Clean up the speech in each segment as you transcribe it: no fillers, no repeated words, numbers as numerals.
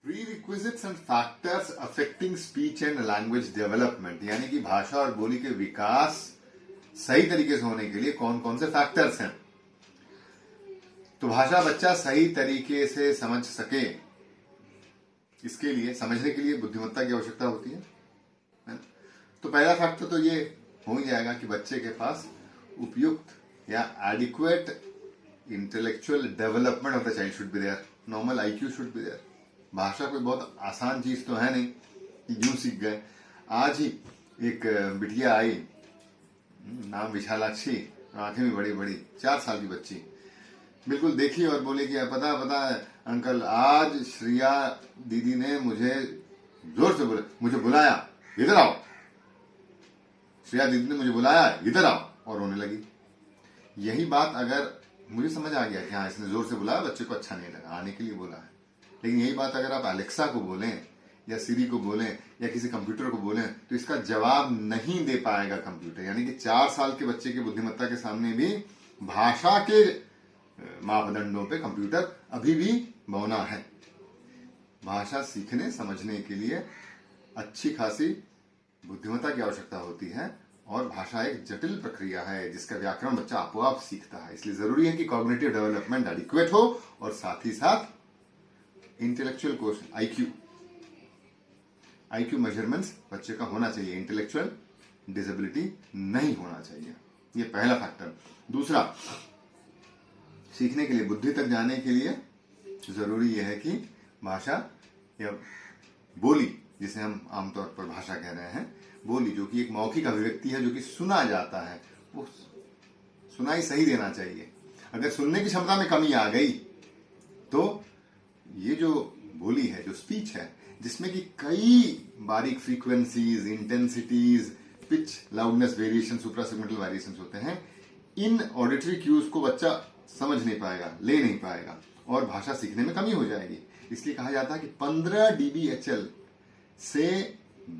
प्रीरिक्विजिट्स and factors affecting speech and language development, यानी कि भाषा और बोली के विकास सही तरीके से होने के लिए कौन कौन से फैक्टर्स हैं। तो भाषा बच्चा सही तरीके से समझ सके, इसके लिए समझने के लिए बुद्धिमत्ता की आवश्यकता होती है ना? तो पहला फैक्टर तो ये हो ही जाएगा कि बच्चे के पास उपयुक्त या adequate intellectual development of the child should be there, normal IQ should be there. भाषा कोई बहुत आसान चीज तो है नहीं कि यूं सीख गए। आज ही एक बिटिया आई, नाम विशालाक्षी, आंखें भी बड़ी बड़ी, 4 साल की बच्ची, बिल्कुल देखी और बोली कि पता अंकल, आज श्रिया दीदी ने मुझे जोर से मुझे बुलाया, इधर आओ, श्रिया दीदी ने मुझे बुलाया, इधर आओ, और रोने लगी। यही बात अगर मुझे समझ आ गया कि हाँ इसने जोर से बुलाया, बच्चे को अच्छा नहीं लगा, आने के लिए बोला है, लेकिन यही बात अगर आप एलेक्सा को बोलें या सिरी को बोलें या किसी कंप्यूटर को बोलें तो इसका जवाब नहीं दे पाएगा कंप्यूटर। यानी कि 4 साल के बच्चे की बुद्धिमत्ता के सामने भी भाषा के मापदंडों पे कंप्यूटर अभी भी बौना है। भाषा सीखने समझने के लिए अच्छी खासी बुद्धिमत्ता की आवश्यकता होती है, और भाषा एक जटिल प्रक्रिया है जिसका व्याकरण बच्चा आपो सीखता है। इसलिए जरूरी है कि कॉग्निटिव डेवलपमेंट एडिक्वेट हो और साथ ही साथ इंटेलेक्चुअल क्वेश्चन आईक्यू मेजरमेंट्स बच्चे का होना चाहिए, इंटेलेक्चुअल डिसेबिलिटी नहीं होना चाहिए। ये पहला फैक्टर। दूसरा, सीखने के लिए, बुद्धि तक जाने के लिए जरूरी यह है कि भाषा या बोली, जिसे हम आमतौर पर भाषा कह रहे हैं, बोली जो कि एक मौखिक अभिव्यक्ति है, जो कि सुना जाता है, वो सुनाई सही देना चाहिए। अगर सुनने की क्षमता में कमी आ गई तो ये जो बोली है, जो स्पीच है, जिसमें कि कई बारीक frequencies, intensities, pitch, loudness variation, suprasegmental variations होते हैं, इन ऑडिटरी क्यूज को बच्चा समझ नहीं पाएगा, ले नहीं पाएगा, और भाषा सीखने में कमी हो जाएगी। इसलिए कहा जाता है कि 15 dBHL से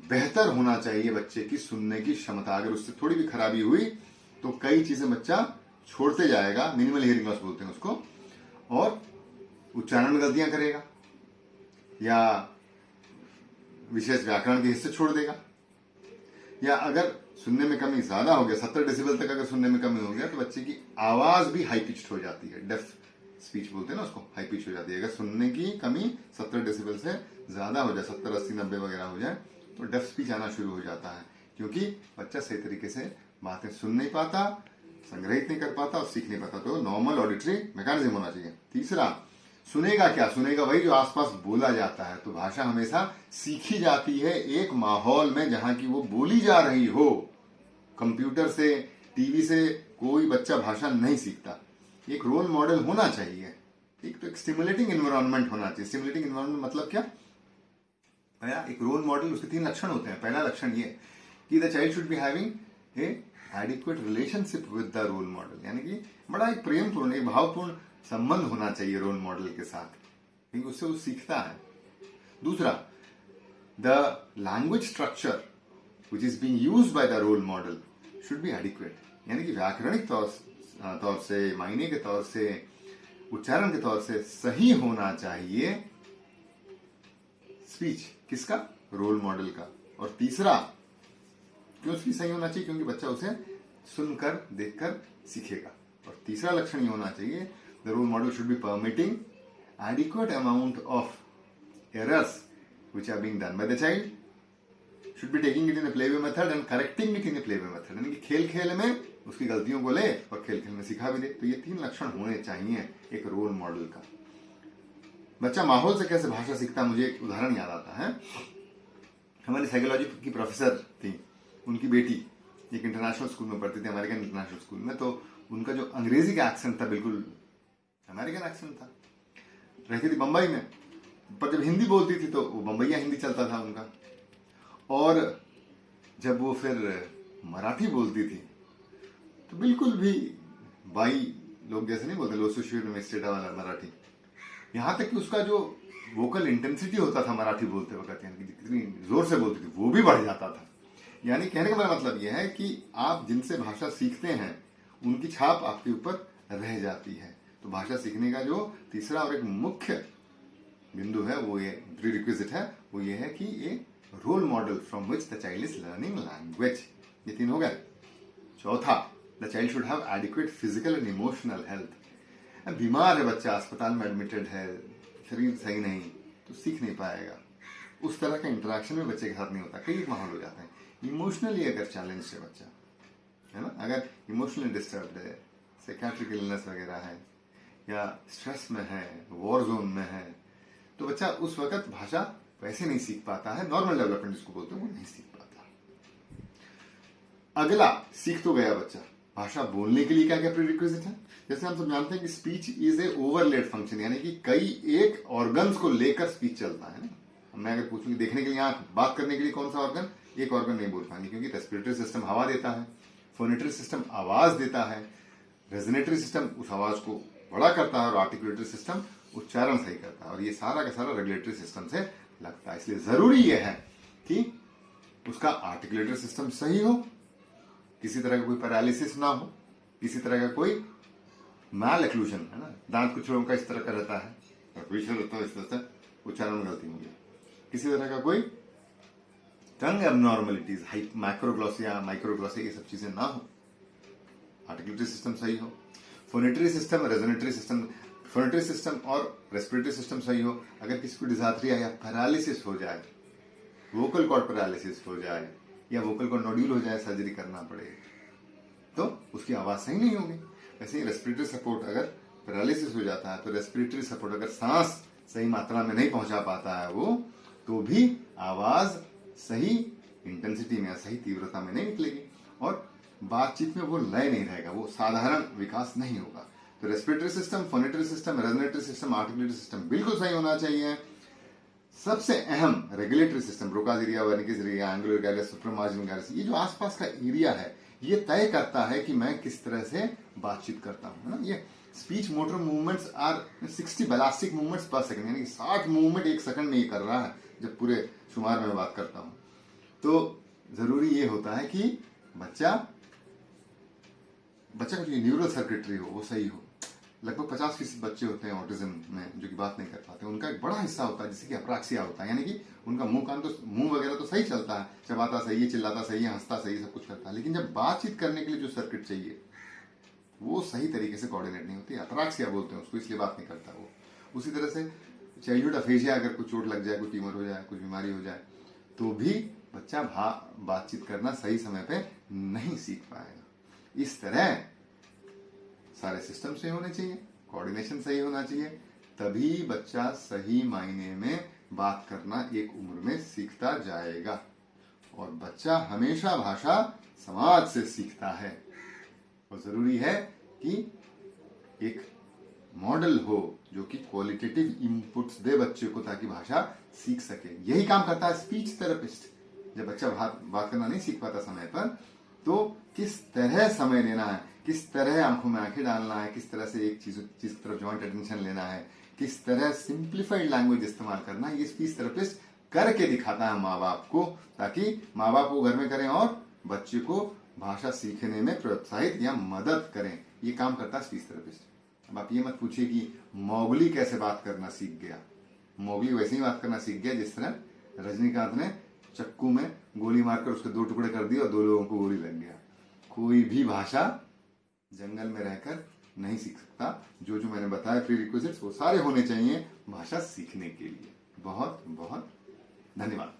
बेहतर होना चाहिए बच्चे की सुनने की क्षमता। अगर उससे थोड़ी भी खराबी हुई तो कई चीजें बच्चा छोड़ते जाएगा, मिनिमल हियरिंग लॉस बोलते हैं उसको, और उच्चारण में गलतियां करेगा या विशेष व्याकरण के हिस्से छोड़ देगा। या अगर सुनने में कमी ज्यादा हो गया, 70 डेसिबल तक अगर सुनने में कमी हो गया, तो बच्चे की आवाज भी हाई पिच्ड हो जाती है, डेफ स्पीच बोलते हैं ना उसको, हाई पिच हो जाती है। अगर सुनने की कमी 70 डेसिबल से ज्यादा हो जाए, 70, 80, 90 वगैरह हो जाए, तो डेफ स्पीच आना शुरू हो जाता है, क्योंकि बच्चा सही तरीके से बातें सुन नहीं पाता, संग्रहित नहीं कर पाता और सीख नहीं पाता। तो नॉर्मल ऑडिटरी मैकेनिज्म होना चाहिए। तीसरा, सुनेगा क्या? सुनेगा वही जो आसपास बोला जाता है। तो भाषा हमेशा सीखी जाती है एक माहौल में जहां की वो बोली जा रही हो। कंप्यूटर से, टीवी से कोई बच्चा भाषा नहीं सीखता। एक रोल मॉडल होना चाहिए, एक तो एक स्टिमुलेटिंग एनवायरनमेंट होना चाहिए। स्टिमुलेटिंग एनवायरनमेंट मतलब क्या? एक रोल मॉडल, उसके 3 लक्षण होते हैं। पहला लक्षण ये कि the child should be having a adequate relationship with the role model, यानी कि बड़ा एक प्रेमपूर्ण, एक भावपूर्ण संबंध होना चाहिए रोल मॉडल के साथ, क्योंकि उससे वो सीखता है। दूसरा, the language structure which is being used by the role model should be adequate, यानी कि व्याकरणिक तौर से, मायने के तौर से, उच्चारण के तौर से सही होना चाहिए स्पीच किसका? रोल मॉडल का। और तीसरा, क्यों स्पीच सही होना चाहिए? क्योंकि बच्चा उसे सुनकर, देखकर सीखेगा। और तीसरा लक्षण ये होना चाहिए, the role model should be permitting adequate amount of errors which are being done by the child, should be taking it in a playway method and correcting it in a playway method, यानी कि खेल खेल में उसकी गलतियों को ले और खेल खेल में सिखा भी दे। तो ये 3 लक्षण होने चाहिए एक रोल मॉडल का। बच्चा माहौल से कैसे भाषा सीखता, मुझे एक उदाहरण याद आता है। हमारी साइकोलॉजी की प्रोफेसर थी, उनकी बेटी एक इंटरनेशनल स्कूल में पढ़ती थी, अमेरिकन इंटरनेशनल स्कूल में। तो उनका जो अंग्रेजी का एक्सेंट था बिल्कुल अमेरिकन एक्सेंट था। रहती थी बंबई में, पर जब हिंदी बोलती थी तो वो बंबईया हिंदी चलता था उनका। और जब वो फिर मराठी बोलती थी तो बिल्कुल भी बाई लोग जैसे नहीं बोलते, लोसुशिर में स्टेटा वाला मराठी। यहां तक कि उसका जो वोकल इंटेंसिटी होता था मराठी बोलते वक्त, यानी कि कितनी जोर से बोलती थी, वो भी बढ़ जाता था। यानी कहने का मेरा मतलब यह है कि आप जिनसे भाषा सीखते हैं उनकी छाप आपके ऊपर रह जाती है। तो भाषा सीखने का जो तीसरा और एक मुख्य बिंदु है वो ये प्री रिक्विजिट है वो ये है कि ये role model from which the child is learning language. ये 3 हो गए। चौथा, the child should have adequate physical and emotional health. बीमार है बच्चा, अस्पताल में एडमिटेड है, शरीर सही नहीं, तो सीख नहीं पाएगा। उस तरह का इंटरेक्शन में बच्चे के साथ नहीं होता, कई माहौल हो जाते हैं। इमोशनली अगर चैलेंज है बच्चा, है ना, अगर इमोशनली डिस्टर्ब है, साइकियाट्रिक इलनेस वगैरह है, या स्ट्रेस में है, वॉर जोन में है, तो बच्चा उस वक्त भाषा वैसे नहीं सीख पाता है। नॉर्मल डेवलपमेंट जिसको बोलते हैं वो नहीं सीख पाता। अगला, सीख तो गया बच्चा, भाषा बोलने के लिए क्या क्या प्रीरिक्विजिट है। जैसे हम सब जानते हैं कि स्पीच इज ए ओवरलेड फंक्शन, यानी कि कई एक ऑर्गन्स को लेकर स्पीच चलता है ना। मैं अगर पूछूं देखने के लिए आंख, बात करने के लिए कौन सा ऑर्गन, एक ऑर्गन नहीं बोल पाएंगे, क्योंकि रेस्पिरेटरी सिस्टम हवा देता है, फोनेटरी सिस्टम आवाज देता है, रेजोनेटरी सिस्टम उस आवाज को बड़ा करता है, और आर्टिकुलेटरी सिस्टम उच्चारण सही करता है, और ये सारा का सारा रेगुलेटरी सिस्टम से लगता है। इसलिए जरूरी यह है कि उसका आर्टिकुलेटरी सिस्टम सही हो, किसी तरह का कोई पैरालिसिस ना हो, किसी तरह का कोई मैल एक्लूजन, है ना, दांत कुछ लोगों का इस तरह का रहता है, इस तरह से उच्चारण में गलती होगी, किसी तरह का कोई टंग एबनॉर्मलिटीज, माइक्रोग्लोसिया, माइक्रोग्लोसिया, ये सब चीजें ना हो, आर्टिकुलेटरी सिस्टम सही हो, phonatory system, resonatory system, phonatory system और रेस्पिरेटरी सिस्टम सही हो। अगर किसी को डिजार्थ्रिया या पैरालिसिस हो जाए, वोकल कॉर्ड पैरालिसिस हो जाए, या वोकल कॉर्ड नोड्यूल हो जाए, सर्जरी करना पड़े, तो उसकी आवाज सही नहीं होगी। वैसे ही रेस्पिरेटरी सपोर्ट, अगर पैरालिसिस हो जाता है तो रेस्पिरेटरी सपोर्ट, अगर सांस सही मात्रा में नहीं पहुंचा पाता है वो, तो भी आवाज सही इंटेंसिटी में, सही तीव्रता में नहीं निकलेगी, और बातचीत में वो लय नहीं रहेगा, वो साधारण विकास नहीं होगा। तो respiratory system, phonatory system, resonatory system, articulatory system बिल्कुल सही होना चाहिए। सबसे अहम regulatory system, Broca's area, Wernicke's area, angular gyrus, supramarginal gyrus, ये जो आसपास का एरिया है ये तय करता है कि मैं किस तरह से बातचीत करता हूं, है ना। ये speech motor movements are 60 ballistic movements per second, यानी 60 मूवमेंट एक सेकंड में ये कर रहा है जब पूरे शुमार में बात करता हूं। तो जरूरी ये होता है कि बच्चा का जो न्यूरल सर्किटरी हो वो सही हो। लगभग 50% बच्चे होते हैं ऑटिज्म में जो कि बात नहीं कर पाते, उनका एक बड़ा हिस्सा होता है जिसे कि अप्राक्सिया होता है, यानी कि उनका मुंह वगैरह तो सही चलता है, चबाता सही है, चिल्लाता सही है, हंसता सही है, सब कुछ करता है, लेकिन जब बातचीत करने के लिए जो सर्किट चाहिए वो सही तरीके से कोऑर्डिनेट नहीं होती। अप्राक्सिया बोलते हैं उसको, इसलिए बात नहीं करता वो। उसी तरह से चाइल्डहुड अफेजिया, अगर कुछ चोट लग जाए, कोई ट्यूमर हो जाए, कुछ बीमारी हो जाए, तो भी बच्चा बातचीत करना सही समय पे नहीं सीख पाएगा। इस तरह सारे सिस्टम सही होने चाहिए, कोऑर्डिनेशन सही होना चाहिए, तभी बच्चा सही मायने में बात करना एक उम्र में सीखता जाएगा। और बच्चा हमेशा भाषा समाज से सीखता है, और जरूरी है कि एक मॉडल हो जो कि क्वालिटेटिव इनपुट्स दे बच्चे को, ताकि भाषा सीख सके। यही काम करता है स्पीच थेरेपिस्ट। जब बच्चा बात करना नहीं सीख पाता समय पर, तो किस तरह समय लेना है, किस तरह आंखों में आंखें डालना है, किस तरह से एक चीज की तरफ जॉइंट अटेंशन लेना है, किस तरह सिंप्लीफाइड लैंग्वेज इस्तेमाल करना है, ये स्पीच थेरेपिस्ट करके दिखाता है माँ बाप को, ताकि माँ बाप वो घर में करें और बच्चे को भाषा सीखने में प्रोत्साहित या मदद करें। ये काम करता है स्पीच थेरेपिस्ट। अब आप ये मत पूछिए कि मौगली कैसे बात करना सीख गया। मौगली वैसे ही बात करना सीख गया जिस तरह रजनीकांत ने चक्कू में गोली मारकर उसके 2 टुकड़े कर दिए और 2 लोगों को गोली लग गया। कोई भी भाषा जंगल में रहकर नहीं सीख सकता। जो जो मैंने बताया प्री रिक्विजिट्स वो सारे होने चाहिए भाषा सीखने के लिए। बहुत बहुत धन्यवाद।